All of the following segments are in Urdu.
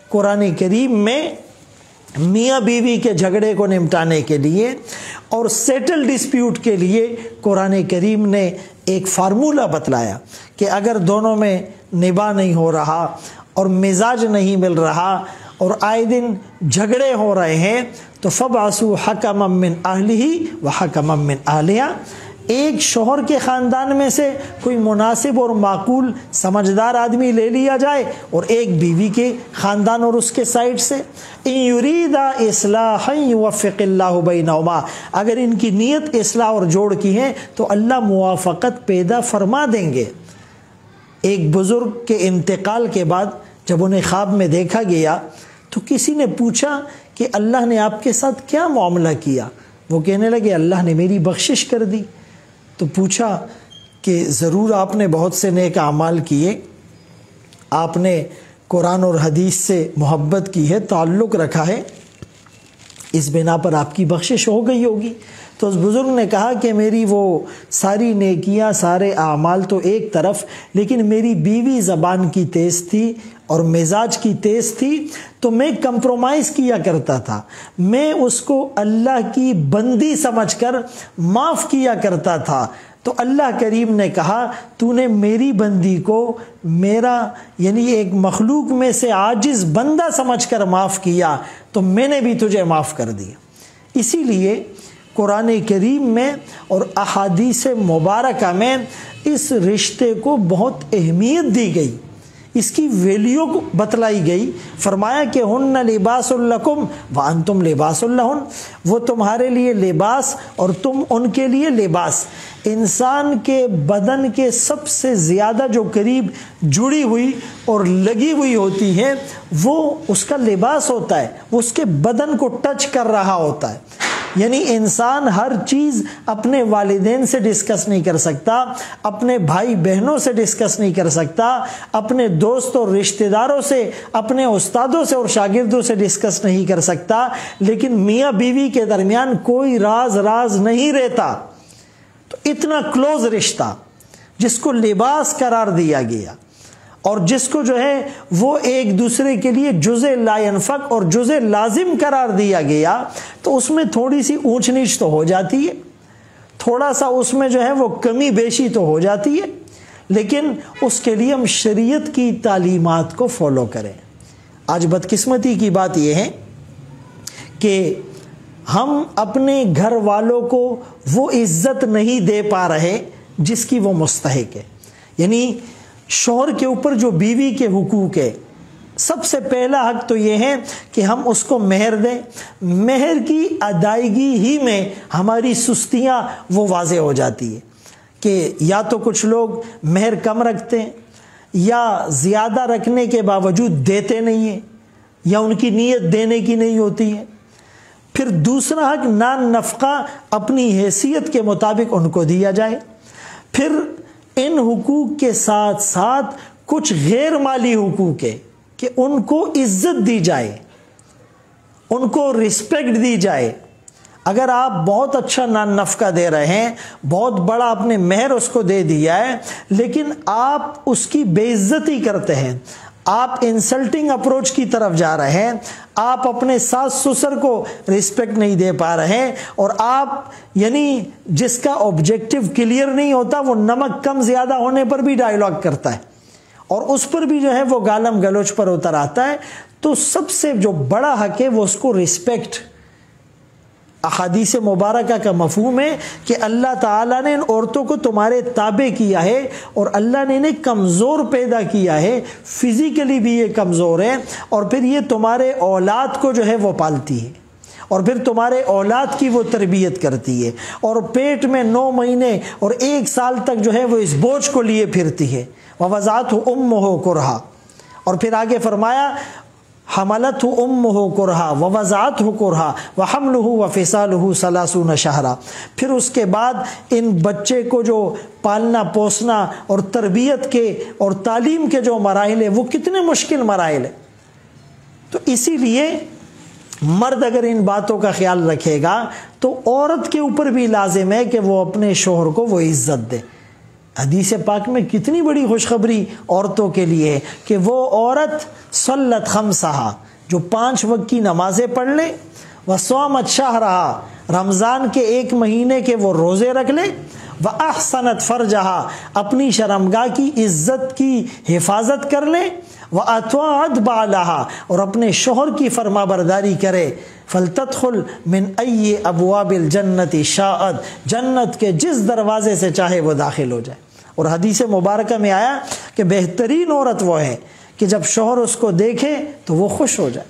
قرآن کریم میں میاں بیوی کے جھگڑے کو نمٹانے کے لیے اور سیٹل ڈسپیوٹ کے لیے قرآن کریم نے ایک فارمولہ بتلایا کہ اگر دونوں میں نباہ نہیں ہو رہا اور مزاج نہیں مل رہا اور آئے دن جھگڑے ہو رہے ہیں تو فَبْعَثُوا حَكَمًا مِّنْ أَهْلِهِ وَحَكَمًا مِّنْ أَهْلِهَا، ایک شوہر کے خاندان میں سے کوئی مناسب اور معقول سمجھدار آدمی لے لیا جائے اور ایک بیوی کے خاندان اور اس کے سائڈ سے، إِن يُرِيدَ إِصْلَاحًا يُوَفِّقِ اللَّهُ بَيْنَهُمَا، اگر ان کی نیت اصلاح اور جوڑ کی ہے تو اللہ موافقت پیدا فرما دیں گے۔ ایک بزرگ کے انتقال کے بعد جب انہیں خواب میں دیکھا گیا تو کسی نے پوچھا کہ اللہ نے آپ کے ساتھ کیا معاملہ کیا؟ وہ کہنے لگے اللہ نے میری بخشش کر دی۔ تو پوچھا کہ ضرور آپ نے بہت سے نیک اعمال کیے، آپ نے قرآن اور حدیث سے محبت کی ہے، تعلق رکھا ہے، اس بنا پر آپ کی بخشش ہو گئی ہوگی۔ تو اس بزرگ نے کہا کہ میری وہ ساری نیکیاں، سارے اعمال تو ایک طرف، لیکن میری بیوی زبان کی تیز تھی اور مزاج کی تیز تھی، تو میں کمپرومائز کیا کرتا تھا، میں اس کو اللہ کی بندی سمجھ کر معاف کیا کرتا تھا۔ تو اللہ کریم نے کہا تو نے میری بندی کو میرا یعنی ایک مخلوق میں سے عاجز بندہ سمجھ کر معاف کیا، تو میں نے بھی تجھے معاف کر دیا۔ اسی لیے قرآن کریم میں اور احادیث مبارکہ میں اس رشتے کو بہت اہمیت دی گئی، اس کی ویلیو بتلائی گئی۔ فرمایا کہ ہن لباس لکم وانتم لباس لہن، وہ تمہارے لیے لباس اور تم ان کے لیے لباس۔ انسان کے بدن کے سب سے زیادہ جو قریب جڑی ہوئی اور لگی ہوئی ہوتی ہے وہ اس کا لباس ہوتا ہے، وہ اس کے بدن کو ٹچ کر رہا ہوتا ہے۔ یعنی انسان ہر چیز اپنے والدین سے ڈسکس نہیں کر سکتا، اپنے بھائی بہنوں سے ڈسکس نہیں کر سکتا، اپنے دوست اور رشتہ داروں سے، اپنے استادوں سے اور شاگردوں سے ڈسکس نہیں کر سکتا، لیکن میاں بیوی کے درمیان کوئی راز نہیں رہتا۔ تو اتنا کلوز رشتہ جس کو لباس قرار دیا گیا اور جس کو جو ہے وہ ایک دوسرے کے لیے جزء لا ينفک اور جزء لازم قرار دیا گیا، تو اس میں تھوڑی سی اونچ نیچ تو ہو جاتی ہے، تھوڑا سا اس میں جو ہے وہ کمی بیشی تو ہو جاتی ہے، لیکن اس کے لیے ہم شریعت کی تعلیمات کو فالو کریں۔ آج بدقسمتی کی بات یہ ہے کہ ہم اپنے گھر والوں کو وہ عزت نہیں دے پا رہے جس کی وہ مستحق ہے۔ یعنی شوہر کے اوپر جو بیوی کے حقوق ہے، سب سے پہلا حق تو یہ ہے کہ ہم اس کو مہر دیں، مہر کی ادائیگی ہی میں ہماری سستیاں وہ واضح ہو جاتی ہے کہ یا تو کچھ لوگ مہر کم رکھتے ہیں یا زیادہ رکھنے کے باوجود دیتے نہیں ہیں یا ان کی نیت دینے کی نہیں ہوتی ہے۔ پھر دوسرا حق نان نفقہ اپنی حیثیت کے مطابق ان کو دیا جائے۔ پھر ان حقوق کے ساتھ ساتھ کچھ غیر مالی حقوق ہے کہ ان کو عزت دی جائے، ان کو رسپیکٹ دی جائے۔ اگر آپ بہت اچھا نان نفقہ دے رہے ہیں، بہت بڑا اپنے مہر اس کو دے دیا ہے، لیکن آپ اس کی بے عزتی کرتے ہیں، آپ انسلٹنگ اپروچ کی طرف جا رہے ہیں، آپ اپنے ساس سسر کو رسپیکٹ نہیں دے پا رہے ہیں، اور آپ یعنی جس کا آبجیکٹو کلیئر نہیں ہوتا وہ نمک کم زیادہ ہونے پر بھی ڈائیلاگ کرتا ہے اور اس پر بھی جو ہے وہ گالم گلوچ پر اتر آتا ہے۔ تو سب سے جو بڑا حق ہے وہ اس کو رسپیکٹ۔ احادیث مبارکہ کا مفہوم ہے کہ اللہ تعالیٰ نے ان عورتوں کو تمہارے تابع کیا ہے اور اللہ نے انہیں کمزور پیدا کیا ہے، فزیکلی بھی یہ کمزور ہے، اور پھر یہ تمہارے اولاد کو جو ہے وہ پالتی ہے اور پھر تمہارے اولاد کی وہ تربیت کرتی ہے، اور پیٹ میں 9 مہینے اور 1 سال تک جو ہے وہ اس بوجھ کو لیے پھرتی ہے۔ وَوَضَعَتْهُ أُمُّهُ كُرْهًا، اور پھر آگے فرمایا حملته امه کرہا ووضعته کرہا وحمله وفصاله 30 شہرا۔ پھر اس کے بعد ان بچے کو جو پالنا پوسنا اور تربیت کے اور تعلیم کے جو مراحل ہیں وہ کتنے مشکل مراحل ہیں۔ تو اسی لیے مرد اگر ان باتوں کا خیال رکھے گا تو عورت کے اوپر بھی لازم ہے کہ وہ اپنے شوہر کو وہ عزت دے۔ حدیث پاک میں کتنی بڑی خوشخبری عورتوں کے لیے ہے کہ وہ عورت صلت خمسہا، جو 5 وقت کی نمازیں پڑھ لے، وصامت شہرہا، رمضان کے 1 مہینے کے وہ روزے رکھ لے، وَأَحْسَنَتْ فَرْجَهَا، اپنی شرمگاہ کی عزت کی حفاظت کر لے، وَأَطَاعَتْ بَعْلَهَا، اور اپنے شوہر کی فرما برداری کرے، فَلْتَدْخُلْ مِنْ أَيِّ أَبْوَابِ الْجَنَّةِ شَاءَتْ، جنت کے جس دروازے سے چاہے وہ داخل ہو جائے۔ اور حدیث مبارکہ میں آیا کہ بہترین عورت وہ ہے کہ جب شوہر اس کو دیکھے تو وہ خوش ہو جائے،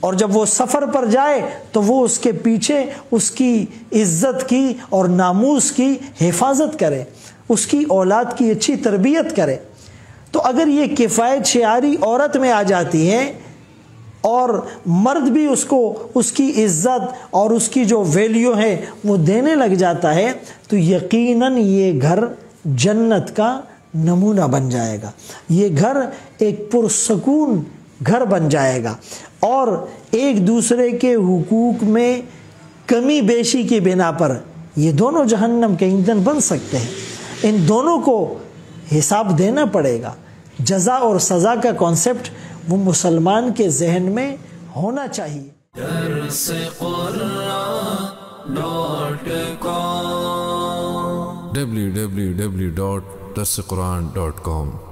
اور جب وہ سفر پر جائے تو وہ اس کے پیچھے اس کی عزت کی اور ناموس کی حفاظت کرے، اس کی اولاد کی اچھی تربیت کرے۔ تو اگر یہ کفایت شعاری عورت میں آ جاتی ہے اور مرد بھی اس کو اس کی عزت اور اس کی جو ویلیو ہے وہ دینے لگ جاتا ہے، تو یقیناً یہ گھر جنت کا نمونہ بن جائے گا، یہ گھر ایک پرسکون گھر بن جائے گا، اور ایک دوسرے کے حقوق میں کمی بیشی کی بنا پر یہ دونوں جہنم کے ایندھن بن سکتے ہیں۔ ان دونوں کو حساب دینا پڑے گا۔ جزا اور سزا کا کانسیپٹ وہ مسلمان کے ذہن میں ہونا چاہیے۔ www.darsequran.com